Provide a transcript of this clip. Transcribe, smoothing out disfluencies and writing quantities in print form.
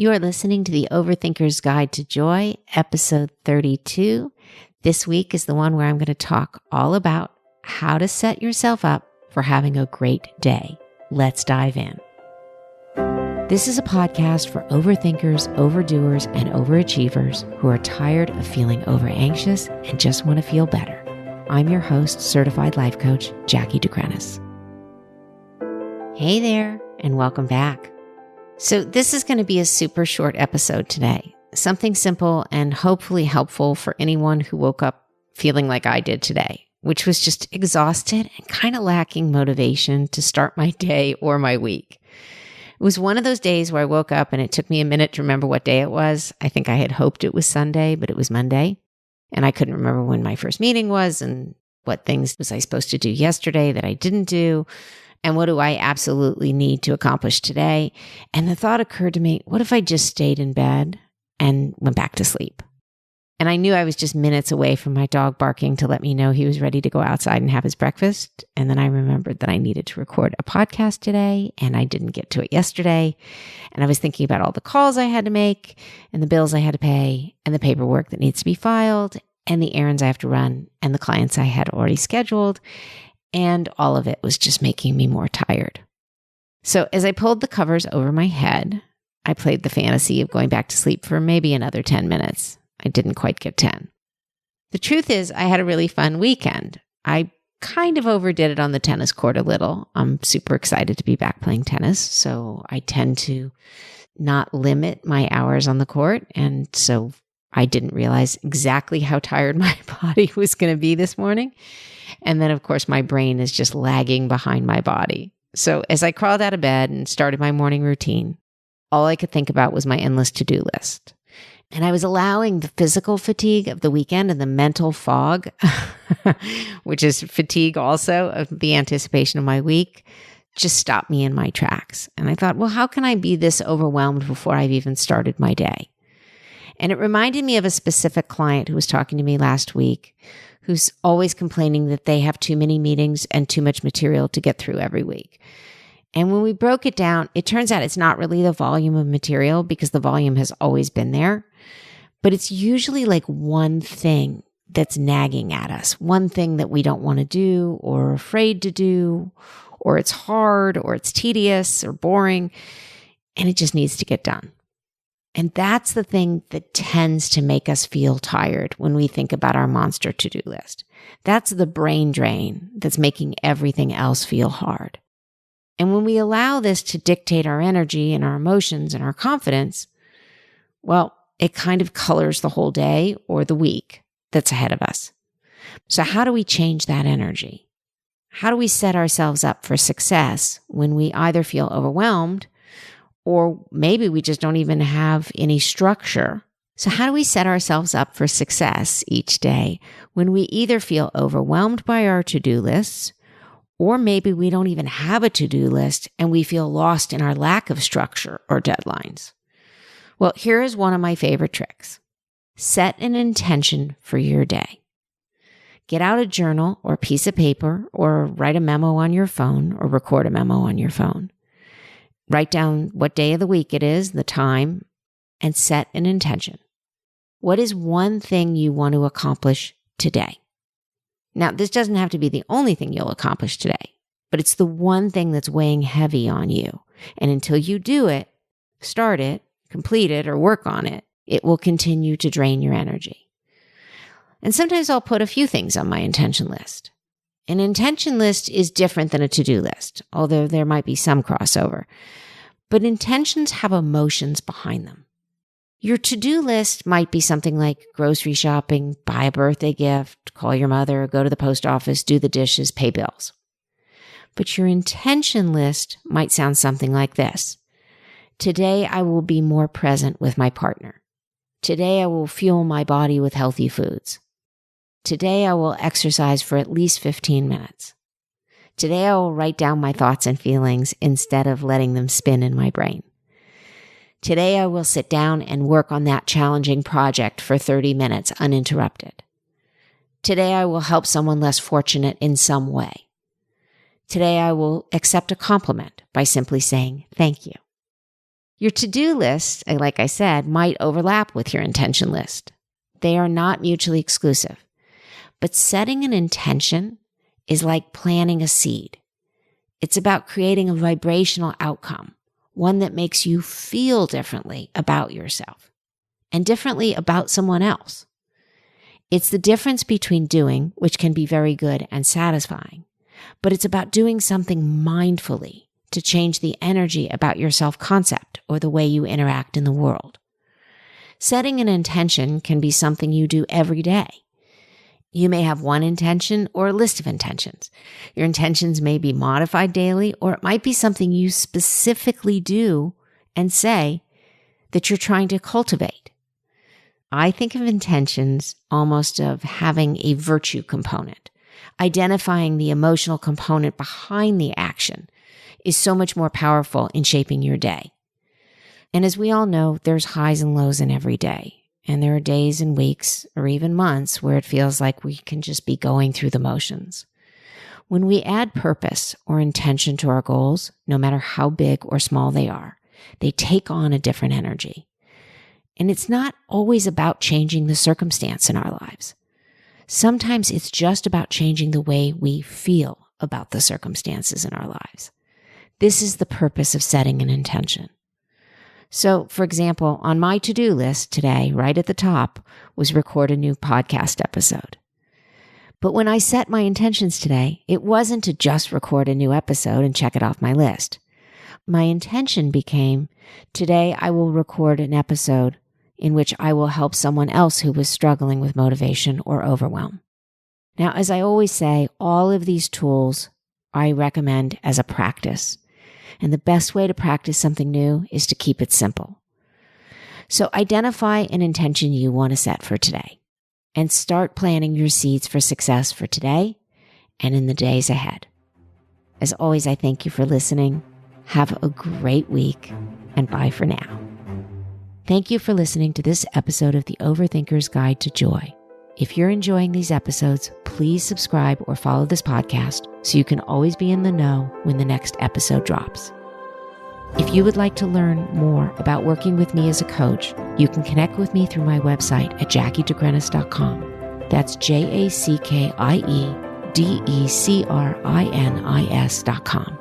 You are listening to the Overthinker's Guide to Joy, episode 32. This week is the one where I'm going to talk all about how to set yourself up for having a great day. Let's dive in. This is a podcast for overthinkers, overdoers, and overachievers who are tired of feeling overanxious and just want to feel better. I'm your host, certified life coach, Jackie DeCrenis. Hey there, and welcome back. So this is going to be a super short episode today. Something simple and hopefully helpful for anyone who woke up feeling like I did today, which was just exhausted and kind of lacking motivation to start my day or my week. It was one of those days where I woke up and it took me a minute to remember what day it was. I think I had hoped it was Sunday, but it was Monday. And I couldn't remember when my first meeting was and what things was I supposed to do yesterday that I didn't do. And what do I absolutely need to accomplish today? And the thought occurred to me, what if I just stayed in bed and went back to sleep? And I knew I was just minutes away from my dog barking to let me know he was ready to go outside and have his breakfast. And then I remembered that I needed to record a podcast today, and I didn't get to it yesterday. And I was thinking about all the calls I had to make and the bills I had to pay and the paperwork that needs to be filed and the errands I have to run and the clients I had already scheduled. And all of it was just making me more tired. So as I pulled the covers over my head, I played the fantasy of going back to sleep for maybe another 10 minutes. I didn't quite get 10. The truth is, I had a really fun weekend. I kind of overdid it on the tennis court a little. I'm super excited to be back playing tennis, so I tend to not limit my hours on the court. And so I didn't realize exactly how tired my body was going to be this morning. And then, of course, my brain is just lagging behind my body. So as I crawled out of bed and started my morning routine, all I could think about was my endless to-do list. And I was allowing the physical fatigue of the weekend and the mental fog, which is fatigue also of the anticipation of my week, just stop me in my tracks. And I thought, well, how can I be this overwhelmed before I've even started my day? And it reminded me of a specific client who was talking to me last week, who's always complaining that they have too many meetings and too much material to get through every week. And when we broke it down, it turns out it's not really the volume of material, because the volume has always been there. But it's usually like one thing that's nagging at us, one thing that we don't want to do or are afraid to do, or it's hard or it's tedious or boring, and it just needs to get done. And that's the thing that tends to make us feel tired when we think about our monster to-do list. That's the brain drain that's making everything else feel hard. And when we allow this to dictate our energy and our emotions and our confidence, well, it kind of colors the whole day or the week that's ahead of us. So how do we change that energy? How do we set ourselves up for success when we either feel overwhelmed or maybe we just don't even have any structure? So how do we set ourselves up for success each day when we either feel overwhelmed by our to-do lists, or maybe we don't even have a to-do list and we feel lost in our lack of structure or deadlines? Well, here is one of my favorite tricks. Set an intention for your day. Get out a journal or piece of paper, or write a memo on your phone, or record a memo on your phone. Write down what day of the week it is, the time, and set an intention. What is one thing you want to accomplish today? Now, this doesn't have to be the only thing you'll accomplish today, but it's the one thing that's weighing heavy on you. And until you do it, start it, complete it, or work on it, it will continue to drain your energy. And sometimes I'll put a few things on my intention list. An intention list is different than a to-do list, although there might be some crossover. But intentions have emotions behind them. Your to-do list might be something like grocery shopping, buy a birthday gift, call your mother, go to the post office, do the dishes, pay bills. But your intention list might sound something like this. Today, I will be more present with my partner. Today, I will fuel my body with healthy foods. Today, I will exercise for at least 15 minutes. Today, I will write down my thoughts and feelings instead of letting them spin in my brain. Today, I will sit down and work on that challenging project for 30 minutes uninterrupted. Today, I will help someone less fortunate in some way. Today, I will accept a compliment by simply saying thank you. Your to-do list, like I said, might overlap with your intention list. They are not mutually exclusive. But setting an intention is like planting a seed. It's about creating a vibrational outcome, one that makes you feel differently about yourself and differently about someone else. It's the difference between doing, which can be very good and satisfying, but it's about doing something mindfully to change the energy about your self-concept or the way you interact in the world. Setting an intention can be something you do every day. You may have one intention or a list of intentions. Your intentions may be modified daily, or it might be something you specifically do and say that you're trying to cultivate. I think of intentions almost of having a virtue component. Identifying the emotional component behind the action is so much more powerful in shaping your day. And as we all know, there's highs and lows in every day. And there are days and weeks or even months where it feels like we can just be going through the motions. When we add purpose or intention to our goals, no matter how big or small they are, they take on a different energy. And it's not always about changing the circumstance in our lives. Sometimes it's just about changing the way we feel about the circumstances in our lives. This is the purpose of setting an intention. So, for example, on my to-do list today, right at the top, was record a new podcast episode. But when I set my intentions today, it wasn't to just record a new episode and check it off my list. My intention became, today I will record an episode in which I will help someone else who was struggling with motivation or overwhelm. Now, as I always say, all of these tools I recommend as a practice. And the best way to practice something new is to keep it simple. So identify an intention you want to set for today and start planting your seeds for success for today and in the days ahead. As always, I thank you for listening. Have a great week and bye for now. Thank you for listening to this episode of the Overthinker's Guide to Joy. If you're enjoying these episodes, please subscribe or follow this podcast so you can always be in the know when the next episode drops. If you would like to learn more about working with me as a coach, you can connect with me through my website at JackieDeGrenis.com. That's JackieDeGrenis.com.